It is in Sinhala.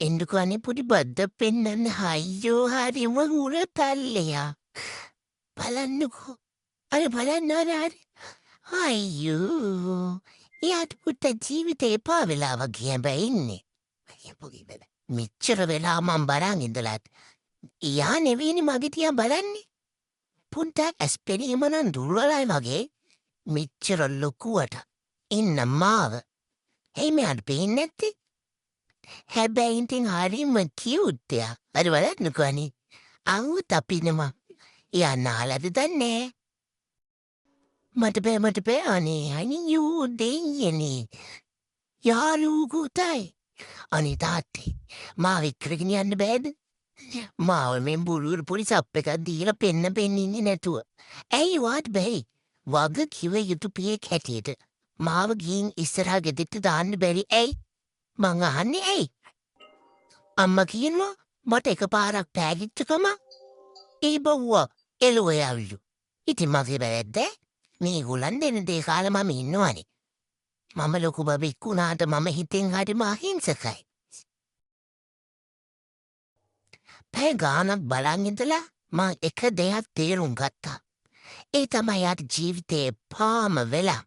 ఎందుకు అని పుడి బద్ద పెන්නన్న అయ్యో హరిమ ఊర తల్లయ్యా බලන්නකෝ අර බලන්න අර අයියෝ එයාට පුට ජීවිතේ එපා වෙලා වගේ හැබැයි ඉන්නේ මෙච්චර වෙලා මං බරන් ඉඳලත් එයා නෙවෙයිනි මගේ තියා බලන්නේ පුන්ටක් ඇස් පෙනීම නම් දුර්වලයි වගේ මෙච්චර ලොකුවට ඉන්න මාව ඇයි මෙයාට පේන්නේ නැත්තේ හැබැයි ඉතින් හරිම කියුට් එයා අර බලන්නකෝ අනේ අවු තපිනවා එයා නාලද දන්නේ මට බෑ අනේ අනියෝ දෙයනේ යාළුවෝටයි අනේ තාත්තේ මාව එක්කගෙන යන්න බෑද මාව මෙන් බුරුර පොලිස් අප් එකක් දීලා පෙන්න ඉන්නේ නැතුව ඇයි වාට බෑ වග කිව යුතු පියෙක් හැටියට මාව ගින් ඉස්සරහා ගෙදරට දාන්න බැරි ඇයි මං අහන්නේ ඇයි අම්මා කියනවා මට එකපාරක් පෑගිච්චකම ඒ බව්වා එළුව යාවිලු ඉතින් මගේ වැරද්ද මේගොල්ලන් දෙන දේ කාලා මම ඉන්නවනේ මම ලොකු බබෙක් වුණාට මම හිතෙන් හරිම අහිංසකයි පැය ගානක් බලන් ඉඳලා මම එක දෙයක් තේරුම් ගත්තා ඒ තමයි යාට ජීවිතේ පාම වෙලා